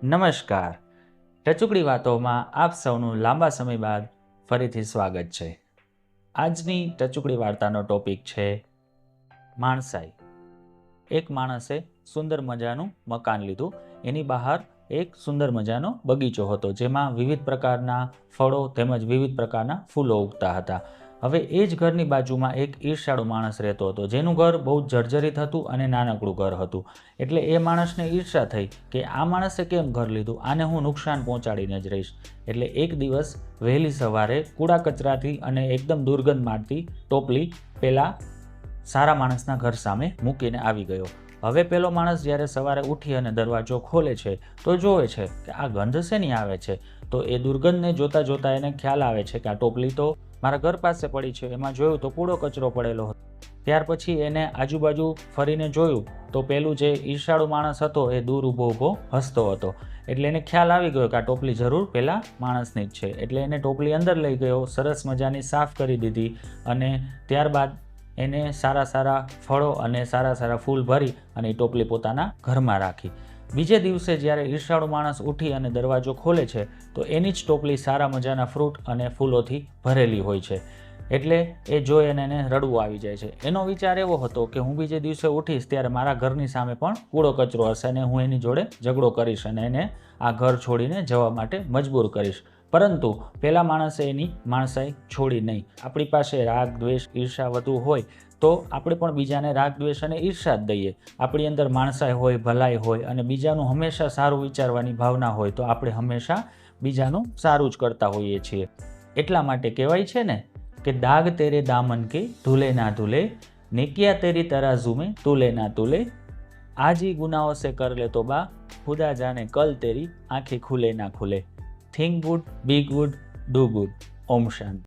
નમસ્કાર. ટચુકડી વાતોમાં આપ સૌનું લાંબા સમય બાદ ફરીથી સ્વાગત છે. આજની ટચુકડી વાર્તાનો ટોપિક છે માણસાઈ. એક માણસે સુંદર મજાનું મકાન લીધું. એની બહાર એક સુંદર મજાનો બગીચો હતો, જેમાં વિવિધ પ્રકારના ફળો તેમજ વિવિધ પ્રકારના ફૂલો ઉગતા હતા. હવે એ જ ઘરની બાજુમાં એક ઈર્ષાળુ માણસ રહેતો હતો, જેનું ઘર બહુ જર્જરિત હતું અને નાનકડું ઘર હતું. એટલે એ માણસને ઈર્ષા થઈ કે આ માણસે કેમ ઘર લીધું, આને હું નુકસાન પહોંચાડીને જ રહીશ. એટલે એક દિવસ વહેલી સવારે કૂડા કચરાથી અને એકદમ દુર્ગંધ મારતી ટોપલી પેલા સારા માણસના ઘર સામે મૂકીને આવી ગયો. હવે પેલો માણસ જ્યારે સવારે ઉઠી અને દરવાજો ખોલે છે તો જોવે છે કે આ ગંધ શેની આવે છે. તો એ દુર્ગંધને જોતા જોતા એને ખ્યાલ આવે છે કે આ ટોપલી તો મારા ઘર પાસે પડી છે. એમાં જોયું તો કૂડો કચરો પડેલો હતો. ત્યાર પછી એને આજુબાજુ ફરીને જોયું તો પેલું જે ઈર્ષાળુ માણસ હતો એ દૂર ઊભો હસતો હતો. એટલે એને ખ્યાલ આવી ગયો કે આ ટોપલી જરૂર પેલા માણસની જ છે. એટલે એને ટોપલી અંદર લઈ ગયો, સરસ મજાની સાફ કરી દીધી અને ત્યારબાદ એને સારા સારા ફળો અને સારા સારા ફૂલ ભરી અને એ ટોપલી પોતાના ઘરમાં રાખી. બીજે દિવસે જ્યારે ઈર્ષાળુ માણસ ઉઠી અને દરવાજો ખોલે છે તો એની જ ટોપલી સારા મજાના ફ્રૂટ અને ફૂલોથી ભરેલી હોય છે. એટલે એ જોઈ અને એને રડવું આવી જાય છે. એનો વિચાર એવો હતો કે હું બીજે દિવસે ઉઠીશ ત્યારે મારા ઘરની સામે પણ કૂડો કચરો હશે અને હું એની જોડે ઝઘડો કરીશ અને એને આ ઘર છોડીને જવા માટે મજબૂર કરીશ. પરંતુ પેલા માણસે એની માણસાઈ છોડી નહીં. આપણી પાસે રાગ, દ્વેષ, ઈર્ષા વધુ હોય તો આપણે પણ બીજાને રાગ, દ્વેષ અને ઈર્ષા જ દઈએ. આપણી અંદર માણસાઈ હોય, ભલાઈ હોય અને બીજાનું હંમેશા સારું વિચારવાની ભાવના હોય તો આપણે હંમેશા બીજાનું સારું જ કરતા હોઈએ છીએ. એટલા માટે કહેવાય છે ને કે દાગ તેરે દામન કે ધૂલે ના ધૂલે, नेकिया तेरी तराजू में तूले ना तूले, आज ही गुनाहों से कर ले तौबा, खुदा जाने कल तेरी आंखें खुले ना खुले. Think good, be good, do good. ओम शांति.